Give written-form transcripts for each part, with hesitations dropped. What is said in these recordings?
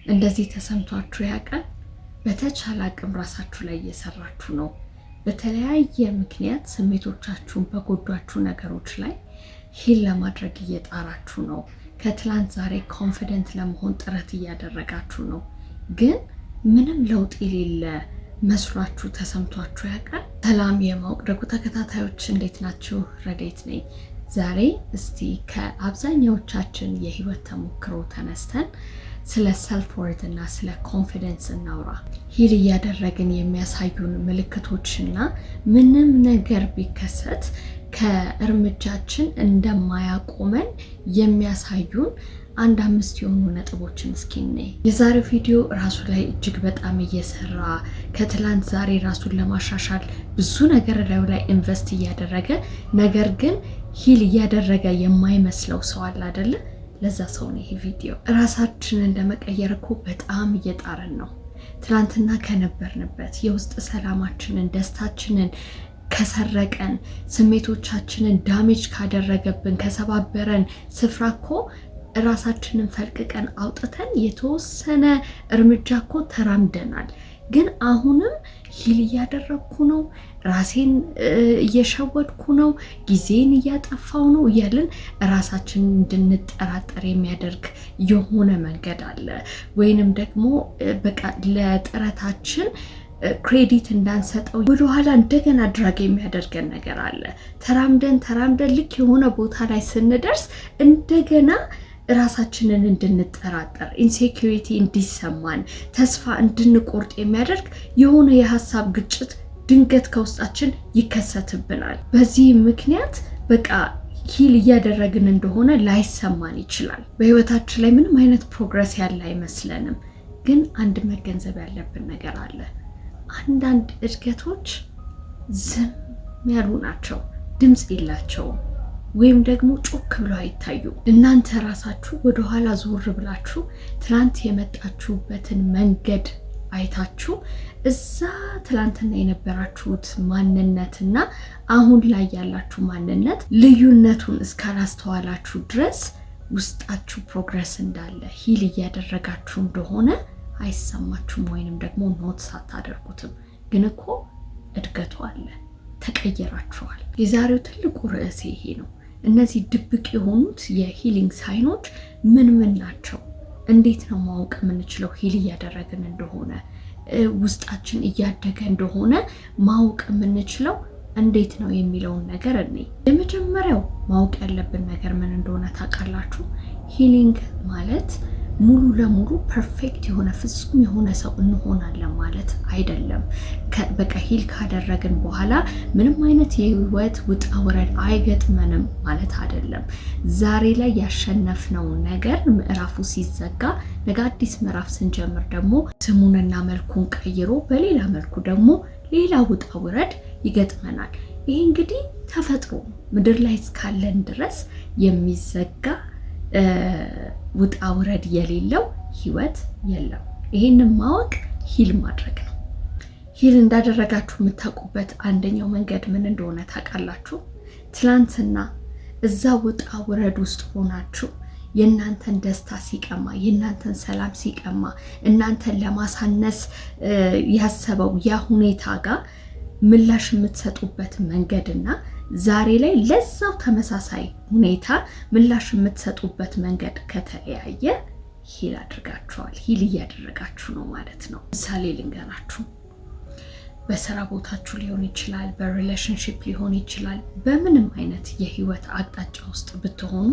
እንደዚህ ተሰምቷችሁ ያውቃል? በተቻለ አቅም ራሳችሁ ላይ እየሰራችሁ ነው። በተለያየ ምክንያት ስሜቶቻችሁን በጎዷችሁ ነገሮች ላይ ሂል ለማድረግ እየጣራችሁ ነው። ከትላንት ዛሬ ኮንፊደንት ለመሆን ጥረት እያደረጋችሁ ነው። ግን ምንም ለውጥ የሌለ መስሏችሁ ተሰምቷችሁ ያውቃል? ሰላም የማወቅ ደጉ ተከታታዮች እንዴት ናችሁ? ረዴት ነኝ። ዛሬ እስቲ ከአብዛኛዎቻችን የህይወት ተሞክሮ ተነስተን ስለ ሰልፍ ወርት እና ስለ ኮንፊደንስ እናውራ። ሂል እያደረግን የሚያሳዩን ምልክቶችና ምንም ነገር ቢከሰት ከእርምጃችን እንደማያቆመን የሚያሳዩን አንድ 5 የሆኑ ነጥቦችን እስኪ እንይ። የዛሬው ቪዲዮ ራሱ ላይ እጅግ በጣም እየሰራ ከትላንት ዛሬ ራሱን ለማሻሻል ብዙ ነገር ላይ ኢንቨስት እያደረገ ነገር ግን ሂል እያደረገ የማይመስለው ሰው አለ አይደለ? ለዛ ሰው ነው ይሄ ቪዲዮ። ራሳችንን ለመቀየር እኮ በጣም እየጣርን ነው። ትላንትና ከነበርንበት የውስጥ ሰላማችንን፣ ደስታችንን ከሰረቀን፣ ስሜቶቻችንን ዳሜጅ ካደረገብን፣ ከሰባበረን ስፍራ እኮ ራሳችንን ፈልቅቀን አውጥተን የተወሰነ እርምጃ እኮ ተራምደናል። ግን አሁንም ሂል እያደረግኩ ነው፣ ራሴን እየሸወድኩ ነው፣ ጊዜን እያጠፋው ነው እያልን ራሳችንን እንድንጠራጠር የሚያደርግ የሆነ መንገድ አለ። ወይንም ደግሞ በቃ ለጥረታችን ክሬዲት እንዳንሰጠው ወደኋላ እንደገና ድራግ የሚያደርገን ነገር አለ። ተራምደን ልክ የሆነ ቦታ ላይ ስንደርስ እንደገና ራሳችንን እንድንጠራጠር፣ ኢንሴኪዩሪቲ እንዲሰማን፣ ተስፋ እንድንቆርጥ የሚያደርግ የሆነ የሀሳብ ግጭት ድንገት ከውስጣችን ይከሰትብናል። በዚህ ምክንያት በቃ ሂል እያደረግን እንደሆነ ላይሰማን ይችላል። በህይወታችን ላይ ምንም አይነት ፕሮግረስ ያለ አይመስለንም። ግን አንድ መገንዘብ ያለብን ነገር አለ። አንዳንድ እድገቶች ዝም ያሉ ናቸው፣ ድምፅ የላቸውም፣ ወይም ደግሞ ጮክ ብለው አይታዩ። እናንተ ራሳችሁ ወደኋላ ዞር ብላችሁ ትላንት የመጣችሁበትን መንገድ አይታችሁ እዛ ትላንትና የነበራችሁት ማንነትና አሁን ላይ ያላችሁ ማንነት ልዩነቱን እስካላስተዋላችሁ ድረስ ውስጣችሁ ፕሮግረስ እንዳለ ሂል እያደረጋችሁ እንደሆነ አይሰማችሁም፣ ወይንም ደግሞ ኖትስ አታደርጉትም። ግን እኮ እድገቱ አለ፣ ተቀየራችኋል። የዛሬው ትልቁ ርዕሴ ይሄ ነው። እነዚህ ድብቅ የሆኑት የሂሊንግ ሳይኖች ምን ናቸው? እንዴት ነው ማወቅ የምንችለው ሂል እያደረግን እንደሆነ፣ ውስጣችን እያደገ እንደሆነ ማወቅ የምንችለው እንዴት ነው የሚለውን ነገር እኔ የመጀመሪያው ማወቅ ያለብን ነገር ምን እንደሆነ ታውቃላችሁ? ሂሊንግ ማለት ሙሉ ለሙሉ ፐርፌክት የሆነ ፍጹም የሆነ ሰው እንሆናለን ማለት አይደለም። በቃ ሂል ካደረግን በኋላ ምንም አይነት የህይወት ውጣ ውረድ አይገጥመንም ማለት አይደለም። ዛሬ ላይ ያሸነፍነው ነገር ምዕራፉ ሲዘጋ ነገ አዲስ ምዕራፍ ስንጀምር ደግሞ ስሙንና መልኩን ቀይሮ በሌላ መልኩ ደግሞ ሌላ ውጣ ውረድ ይገጥመናል። ይሄ እንግዲህ ተፈጥሮ ምድር ላይ እስካለን ድረስ የሚዘጋ ውጣ ውረድ የሌለው ህይወት የለም። ይሄንን ማወቅ ሂል ማድረግ ነው። ሂል እንዳደረጋችሁ የምታውቁበት አንደኛው መንገድ ምን እንደሆነ ታውቃላችሁ? ትላንትና እዛ ውጣ ውረድ ውስጥ ሆናችሁ የእናንተን ደስታ ሲቀማ፣ የእናንተን ሰላም ሲቀማ፣ እናንተን ለማሳነስ ያሰበው ያ ሁኔታ ጋር ምላሽ የምትሰጡበት መንገድና ዛሬ ላይ ለዛው ተመሳሳይ ሁኔታ ምላሽ የምትሰጡበት መንገድ ከተለያየ ሂል አድርጋችኋል። ሂል እያደረጋችሁ ነው ማለት ነው። ምሳሌ ልንገራችሁ። በስራ ቦታችሁ ሊሆን ይችላል፣ በሪሌሽንሺፕ ሊሆን ይችላል። በምንም አይነት የህይወት አቅጣጫ ውስጥ ብትሆኑ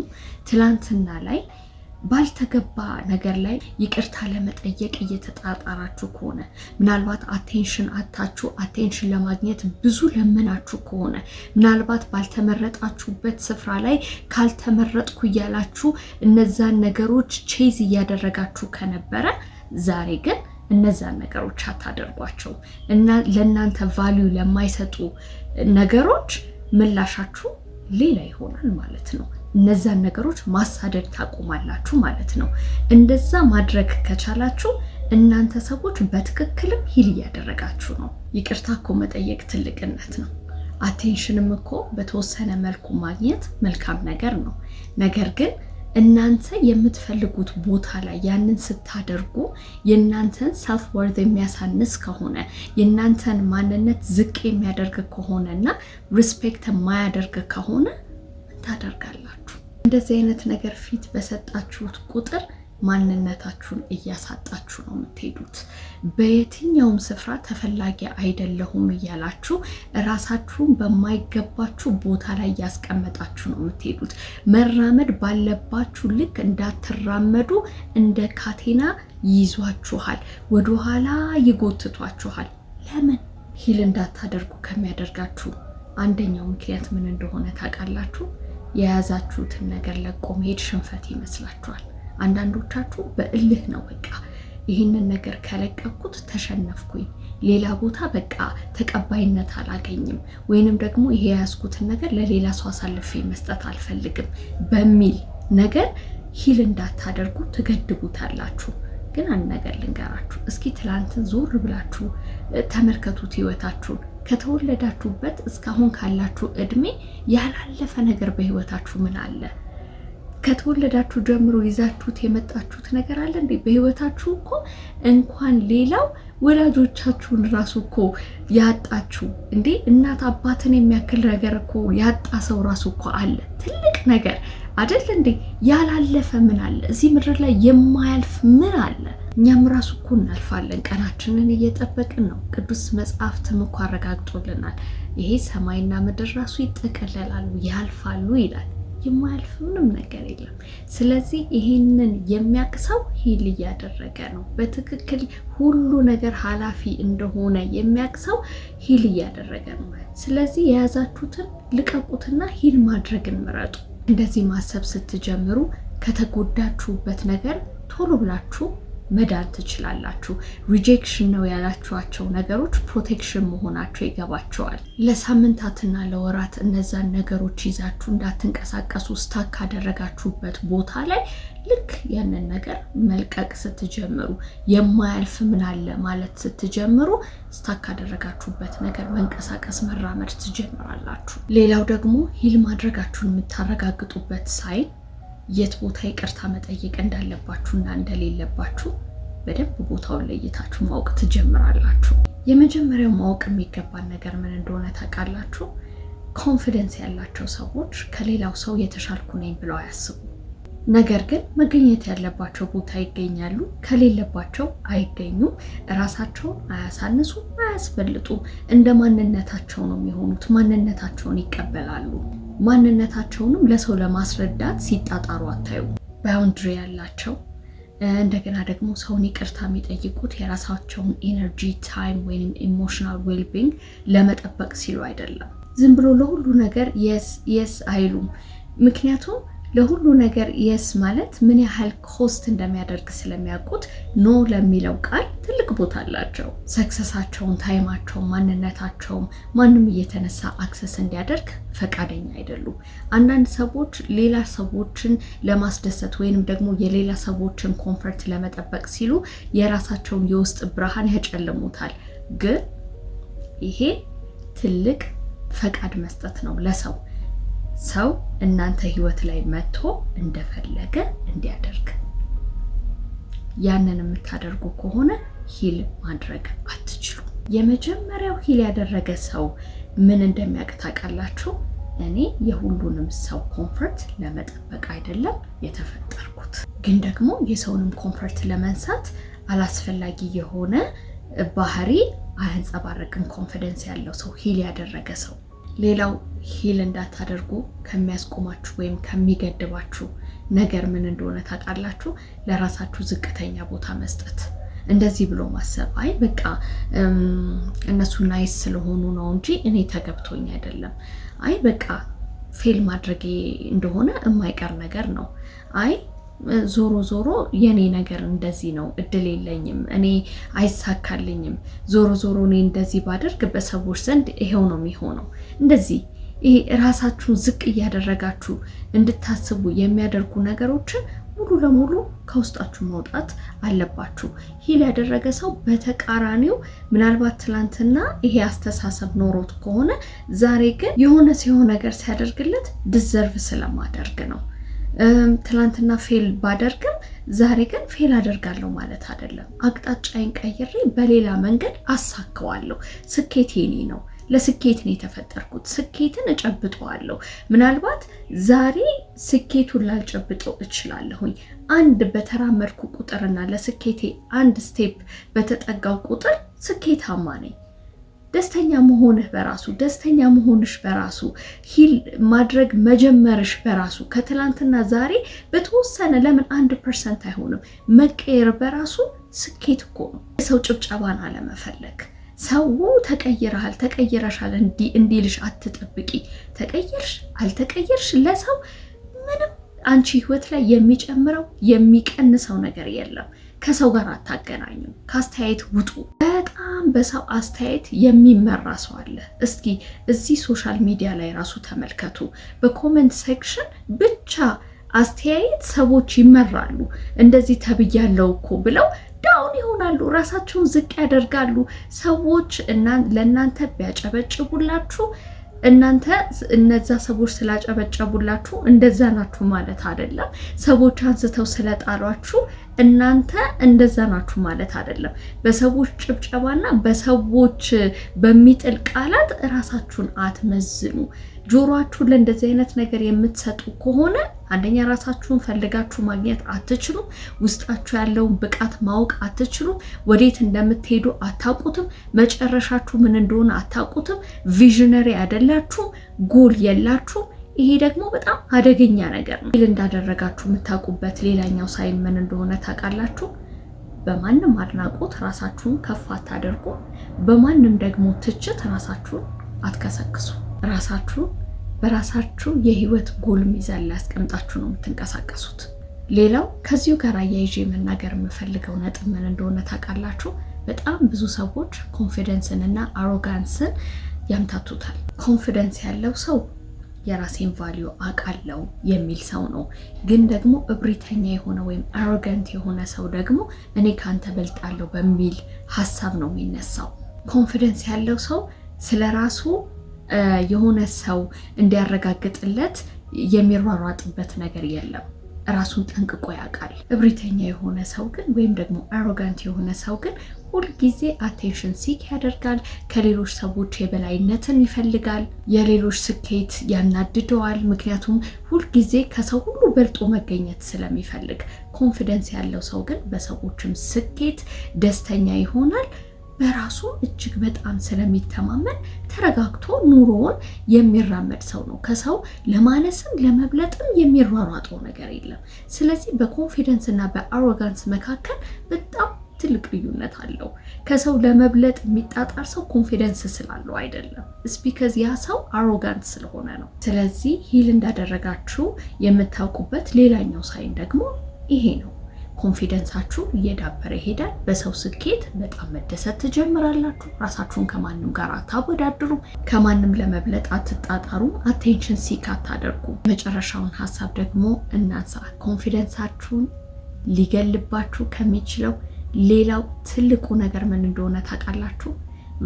ትላንትና ላይ ባልተገባ ነገር ላይ ይቅርታ ለመጠየቅ እየተጣጣራችሁ ከሆነ፣ ምናልባት አቴንሽን አታችሁ አቴንሽን ለማግኘት ብዙ ለምናችሁ ከሆነ፣ ምናልባት ባልተመረጣችሁበት ስፍራ ላይ ካልተመረጥኩ እያላችሁ እነዛን ነገሮች ቼዝ እያደረጋችሁ ከነበረ ዛሬ ግን እነዛን ነገሮች አታደርጓቸው እና ለእናንተ ቫልዩ ለማይሰጡ ነገሮች ምላሻችሁ ሌላ ይሆናል ማለት ነው። እነዛን ነገሮች ማሳደድ ታቆማላችሁ ማለት ነው። እንደዛ ማድረግ ከቻላችሁ እናንተ ሰዎች በትክክልም ሂል እያደረጋችሁ ነው። ይቅርታ እኮ መጠየቅ ትልቅነት ነው። አቴንሽንም እኮ በተወሰነ መልኩ ማግኘት መልካም ነገር ነው። ነገር ግን እናንተ የምትፈልጉት ቦታ ላይ ያንን ስታደርጉ የእናንተን ሰልፍ ወርዝ የሚያሳንስ ከሆነ የእናንተን ማንነት ዝቅ የሚያደርግ ከሆነና ሪስፔክት የማያደርግ ከሆነ ምን ታደርጋላችሁ? እንደዚህ አይነት ነገር ፊት በሰጣችሁት ቁጥር ማንነታችሁን እያሳጣችሁ ነው የምትሄዱት። በየትኛውም ስፍራ ተፈላጊ አይደለሁም እያላችሁ ራሳችሁን በማይገባችሁ ቦታ ላይ እያስቀመጣችሁ ነው የምትሄዱት። መራመድ ባለባችሁ ልክ እንዳትራመዱ እንደ ካቴና ይይዟችኋል፣ ወደኋላ ይጎትቷችኋል። ለምን? ሂል እንዳታደርጉ ከሚያደርጋችሁ አንደኛው ምክንያት ምን እንደሆነ ታውቃላችሁ? የያዛችሁትን ነገር ለቆ መሄድ ሽንፈት ይመስላችኋል። አንዳንዶቻችሁ በእልህ ነው በቃ ይህንን ነገር ከለቀኩት ተሸነፍኩኝ፣ ሌላ ቦታ በቃ ተቀባይነት አላገኝም፣ ወይንም ደግሞ ይሄ ያዝኩትን ነገር ለሌላ ሰው አሳልፌ መስጠት አልፈልግም በሚል ነገር ሂል እንዳታደርጉ ትገድቡታላችሁ። ግን አንድ ነገር ልንገራችሁ፣ እስኪ ትላንትን ዞር ብላችሁ ተመልከቱት ህይወታችሁን። ከተወለዳችሁበት እስካሁን ካላችሁ እድሜ ያላለፈ ነገር በህይወታችሁ ምን አለ? ከተወለዳችሁ ጀምሮ ይዛችሁት የመጣችሁት ነገር አለ እንዴ? በህይወታችሁ እኮ እንኳን ሌላው ወላጆቻችሁን ራሱ እኮ ያጣችሁ እንዴ! እናት አባትን የሚያክል ነገር እኮ ያጣ ሰው ራሱ እኮ አለ። ትልቅ ነገር አይደል እንዴ? ያላለፈ ምን አለ? እዚህ ምድር ላይ የማያልፍ ምን አለ? እኛም ራሱ እኮ እናልፋለን፣ ቀናችንን እየጠበቅን ነው። ቅዱስ መጽሐፍትም እኮ አረጋግጦልናል። ይሄ ሰማይና ምድር ራሱ ይጠቀለላሉ፣ ያልፋሉ ይላል። የማያልፍ ምንም ነገር የለም። ስለዚህ ይሄንን የሚያቅሰው ሂል እያደረገ ነው። በትክክል ሁሉ ነገር ኃላፊ እንደሆነ የሚያቅሰው ሂል እያደረገ ነው። ስለዚህ የያዛችሁትን ልቀቁትና ሂል ማድረግን ምረጡ። እንደዚህ ማሰብ ስትጀምሩ ከተጎዳችሁበት ነገር ቶሎ ብላችሁ መዳን ትችላላችሁ። ሪጀክሽን ነው ያላችኋቸው ነገሮች ፕሮቴክሽን መሆናቸው ይገባቸዋል። ለሳምንታትና ለወራት እነዛን ነገሮች ይዛችሁ እንዳትንቀሳቀሱ ስታክ ካደረጋችሁበት ቦታ ላይ ልክ ያንን ነገር መልቀቅ ስትጀምሩ፣ የማያልፍ ምን አለ ማለት ስትጀምሩ፣ ስታክ ካደረጋችሁበት ነገር መንቀሳቀስ መራመድ ትጀምራላችሁ። ሌላው ደግሞ ሂል ማድረጋችሁን የምታረጋግጡበት ሳይን የት ቦታ ይቅርታ መጠየቅ እንዳለባችሁና እንደሌለባችሁ በደንብ ቦታውን ለይታችሁ ማወቅ ትጀምራላችሁ። የመጀመሪያው ማወቅ የሚገባን ነገር ምን እንደሆነ ታውቃላችሁ? ኮንፊደንስ ያላቸው ሰዎች ከሌላው ሰው የተሻልኩ ነኝ ብለው አያስቡ። ነገር ግን መገኘት ያለባቸው ቦታ ይገኛሉ፣ ከሌለባቸው አይገኙም። ራሳቸውን አያሳንሱ፣ አያስበልጡ። እንደ ማንነታቸው ነው የሚሆኑት። ማንነታቸውን ይቀበላሉ። ማንነታቸውንም ለሰው ለማስረዳት ሲጣጣሩ አታዩ። ባውንድሪ ያላቸው እንደገና ደግሞ ሰውን ይቅርታ የሚጠይቁት የራሳቸውን ኢነርጂ፣ ታይም ወይም ኢሞሽናል ዌልቢንግ ለመጠበቅ ሲሉ አይደለም። ዝም ብሎ ለሁሉ ነገር የስ አይሉም። ምክንያቱም ለሁሉ ነገር የስ ማለት ምን ያህል ኮስት እንደሚያደርግ ስለሚያውቁት ኖ ለሚለው ቃል ትልቅ ቦታ አላቸው። ሰክሰሳቸውን፣ ታይማቸውን፣ ማንነታቸውን ማንም እየተነሳ አክሰስ እንዲያደርግ ፈቃደኛ አይደሉም። አንዳንድ ሰዎች ሌላ ሰዎችን ለማስደሰት ወይንም ደግሞ የሌላ ሰዎችን ኮንፈርት ለመጠበቅ ሲሉ የራሳቸውን የውስጥ ብርሃን ያጨልሙታል። ግን ይሄ ትልቅ ፈቃድ መስጠት ነው ለሰው ሰው እናንተ ህይወት ላይ መጥቶ እንደፈለገ እንዲያደርግ። ያንን የምታደርጉ ከሆነ ሂል ማድረግ አትችሉም። የመጀመሪያው ሂል ያደረገ ሰው ምን እንደሚያውቅ ታውቃላችሁ? እኔ የሁሉንም ሰው ኮንፈርት ለመጠበቅ አይደለም የተፈጠርኩት፣ ግን ደግሞ የሰውንም ኮንፈርት ለመንሳት አላስፈላጊ የሆነ ባህሪ አያንጸባረቅም። ኮንፊደንስ ያለው ሰው ሂል ያደረገ ሰው። ሌላው ሂል እንዳታደርጉ ከሚያስቆማችሁ ወይም ከሚገድባችሁ ነገር ምን እንደሆነ ታውቃላችሁ? ለራሳችሁ ዝቅተኛ ቦታ መስጠት። እንደዚህ ብሎ ማሰብ፣ አይ በቃ እነሱ ናይስ ስለሆኑ ነው እንጂ እኔ ተገብቶኝ አይደለም። አይ በቃ ፌል ማድረጌ እንደሆነ የማይቀር ነገር ነው። አይ ዞሮ ዞሮ የኔ ነገር እንደዚህ ነው፣ እድል የለኝም፣ እኔ አይሳካልኝም፣ ዞሮ ዞሮ እኔ እንደዚህ ባደርግ በሰዎች ዘንድ ይሄው ነው የሚሆነው። እንደዚህ ይሄ ራሳችሁን ዝቅ እያደረጋችሁ እንድታስቡ የሚያደርጉ ነገሮችን ሙሉ ለሙሉ ከውስጣችሁ መውጣት አለባችሁ። ሂል ያደረገ ሰው በተቃራኒው ምናልባት ትላንትና ይሄ አስተሳሰብ ኖሮት ከሆነ ዛሬ ግን የሆነ ሲሆን ነገር ሲያደርግለት ዲዘርቭ ስለማደርግ ነው፣ ትላንትና ፌል ባደርግም ዛሬ ግን ፌል አደርጋለሁ ማለት አይደለም። አቅጣጫዬን ቀይሬ በሌላ መንገድ አሳካዋለሁ። ስኬት የኔ ነው። ለስኬት ነው የተፈጠርኩት። ስኬትን እጨብጠዋለሁ። ምናልባት ዛሬ ስኬቱን ላልጨብጠው እችላለሁኝ። አንድ በተራመድኩ ቁጥርና ለስኬቴ አንድ ስቴፕ በተጠጋው ቁጥር ስኬታማ ነኝ። ደስተኛ መሆንህ በራሱ ደስተኛ መሆንሽ በራሱ ሂል ማድረግ መጀመርሽ በራሱ ከትላንትና ዛሬ በተወሰነ ለምን 1% አይሆንም መቀየር በራሱ ስኬት እኮ ነው። የሰው ጭብጨባን አለመፈለግ። ሰው ተቀይረሃል ተቀይረሻል እንዲልሽ አትጠብቂ። ተቀይርሽ አልተቀይርሽ ለሰው ምንም አንቺ ህይወት ላይ የሚጨምረው የሚቀንሰው ነገር የለም። ከሰው ጋር አታገናኙ። ከአስተያየት ውጡ። በጣም በሰው አስተያየት የሚመራ ሰው አለ። እስኪ እዚህ ሶሻል ሚዲያ ላይ ራሱ ተመልከቱ። በኮሜንት ሴክሽን ብቻ አስተያየት ሰዎች ይመራሉ። እንደዚህ ተብያለው እኮ ብለው ዳውን ይሆናሉ። ራሳቸውን ዝቅ ያደርጋሉ። ሰዎች ለእናንተ ቢያጨበጭቡላችሁ እናንተ እነዛ ሰዎች ስላጨበጨቡላችሁ እንደዛ ናችሁ ማለት አይደለም። ሰዎች አንስተው ስለጣሏችሁ እናንተ እንደዛ ናችሁ ማለት አይደለም። በሰዎች ጭብጨባና በሰዎች በሚጥል ቃላት ራሳችሁን አትመዝኑ። ጆሮአችሁን ለእንደዚህ አይነት ነገር የምትሰጡ ከሆነ አንደኛ ራሳችሁን ፈልጋችሁ ማግኘት አትችሉም። ውስጣችሁ ያለውን ብቃት ማወቅ አትችሉም። ወዴት እንደምትሄዱ አታውቁትም። መጨረሻችሁ ምን እንደሆነ አታውቁትም። ቪዥነሪ አይደላችሁም። ጎል የላችሁም። ይሄ ደግሞ በጣም አደገኛ ነገር ነው። ፊል እንዳደረጋችሁ የምታውቁበት ሌላኛው ሳይን ምን እንደሆነ ታውቃላችሁ? በማንም አድናቆት ራሳችሁን ከፍ አታደርጉ። በማንም ደግሞ ትችት ራሳችሁን አትከሰክሱ። ራሳችሁን በራሳችሁ የህይወት ጎል ሚዛን ላይ አስቀምጣችሁ ነው የምትንቀሳቀሱት። ሌላው ከዚሁ ጋር አያይዤ መናገር የምፈልገው ነጥብ ምን እንደሆነ ታውቃላችሁ? በጣም ብዙ ሰዎች ኮንፊደንስን እና አሮጋንስን ያምታቱታል። ኮንፊደንስ ያለው ሰው የራሴን ቫልዩ አውቃለሁ የሚል ሰው ነው። ግን ደግሞ እብሪተኛ የሆነ ወይም አሮጋንት የሆነ ሰው ደግሞ እኔ ካንተ በልጣለሁ በሚል ሀሳብ ነው የሚነሳው። ኮንፊደንስ ያለው ሰው ስለራሱ የሆነ ሰው እንዲያረጋግጥለት የሚሯሯጥበት ነገር የለም። ራሱን ጠንቅቆ ያውቃል። እብሪተኛ የሆነ ሰው ግን ወይም ደግሞ አሮጋንት የሆነ ሰው ግን ሁልጊዜ አቴንሽን ሲክ ያደርጋል። ከሌሎች ሰዎች የበላይነትን ይፈልጋል። የሌሎች ስኬት ያናድደዋል። ምክንያቱም ሁልጊዜ ከሰው ሁሉ በልጦ መገኘት ስለሚፈልግ። ኮንፊደንስ ያለው ሰው ግን በሰዎችም ስኬት ደስተኛ ይሆናል። በራሱ እጅግ በጣም ስለሚተማመን ተረጋግቶ ኑሮውን የሚራመድ ሰው ነው። ከሰው ለማነስም ለመብለጥም የሚሯሯጠው ነገር የለም። ስለዚህ በኮንፊደንስ እና በአሮጋንስ መካከል በጣም ትልቅ ልዩነት አለው። ከሰው ለመብለጥ የሚጣጣር ሰው ኮንፊደንስ ስላለው አይደለም፣ ስፒከዝ ያ ሰው አሮጋንት ስለሆነ ነው። ስለዚህ ሂል እንዳደረጋችሁ የምታውቁበት ሌላኛው ሳይን ደግሞ ይሄ ነው። ኮንፊደንሳችሁ እየዳበረ ይሄዳል። በሰው ስኬት በጣም መደሰት ትጀምራላችሁ። ራሳችሁን ከማንም ጋር አታወዳድሩም። ከማንም ለመብለጥ አትጣጣሩም። አቴንሽን ሲክ አታደርጉም። መጨረሻውን ሀሳብ ደግሞ እናንሳ። ኮንፊደንሳችሁን ሊገልባችሁ ከሚችለው ሌላው ትልቁ ነገር ምን እንደሆነ ታውቃላችሁ?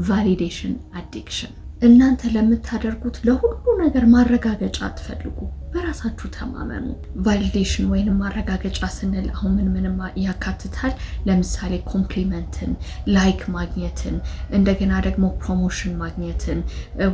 ቫሊዴሽን አዲክሽን። እናንተ ለምታደርጉት ለሁሉ ነገር ማረጋገጫ አትፈልጉ። በራሳችሁ ተማመኑ። ቫሊዴሽን ወይንም ማረጋገጫ ስንል አሁን ምንም ያካትታል? ለምሳሌ ኮምፕሊመንትን፣ ላይክ ማግኘትን፣ እንደገና ደግሞ ፕሮሞሽን ማግኘትን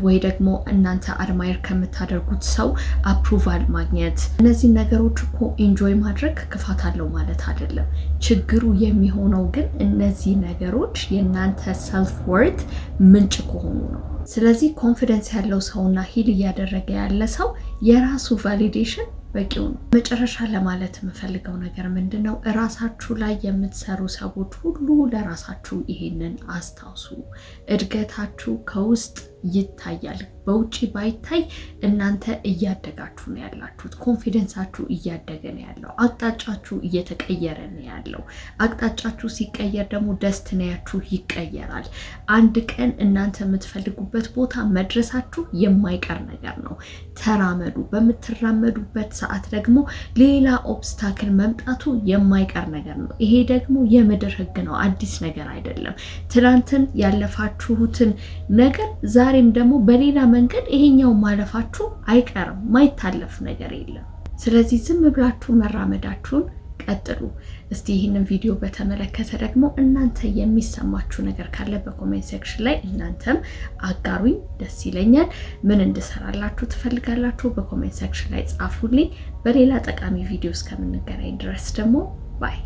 ወይ ደግሞ እናንተ አድማየር ከምታደርጉት ሰው አፕሩቫል ማግኘት። እነዚህ ነገሮች እኮ ኢንጆይ ማድረግ ክፋት አለው ማለት አይደለም። ችግሩ የሚሆነው ግን እነዚህ ነገሮች የእናንተ ሰልፍ ወርት ምንጭ ከሆኑ ነው። ስለዚህ ኮንፊደንስ ያለው ሰውና ሂል እያደረገ ያለ ሰው የራሱ ቫሊዴሽን በቂው ነው። መጨረሻ ለማለት የምፈልገው ነገር ምንድነው? እራሳችሁ ላይ የምትሰሩ ሰዎች ሁሉ ለራሳችሁ ይሄንን አስታውሱ። እድገታችሁ ከውስጥ ይታያል። በውጪ ባይታይ እናንተ እያደጋችሁ ነው ያላችሁት። ኮንፊደንሳችሁ እያደገ ነው ያለው። አቅጣጫችሁ እየተቀየረ ነው ያለው። አቅጣጫችሁ ሲቀየር ደግሞ ደስቲኒያችሁ ይቀየራል። አንድ ቀን እናንተ የምትፈልጉበት ቦታ መድረሳችሁ የማይቀር ነገር ነው። ተራመዱ። በምትራመዱበት ሰዓት ደግሞ ሌላ ኦብስታክል መምጣቱ የማይቀር ነገር ነው። ይሄ ደግሞ የምድር ሕግ ነው። አዲስ ነገር አይደለም። ትናንትን ያለፋችሁትን ነገር ዛሬም ደግሞ በሌላ መንገድ ይሄኛው ማለፋችሁ አይቀርም። ማይታለፍ ነገር የለም። ስለዚህ ዝም ብላችሁ መራመዳችሁን ቀጥሉ። እስቲ ይህንን ቪዲዮ በተመለከተ ደግሞ እናንተ የሚሰማችሁ ነገር ካለ በኮሜንት ሴክሽን ላይ እናንተም አጋሩኝ፣ ደስ ይለኛል። ምን እንድሰራላችሁ ትፈልጋላችሁ በኮሜንት ሴክሽን ላይ ጻፉልኝ። በሌላ ጠቃሚ ቪዲዮ እስከምንገናኝ ድረስ ደግሞ ባይ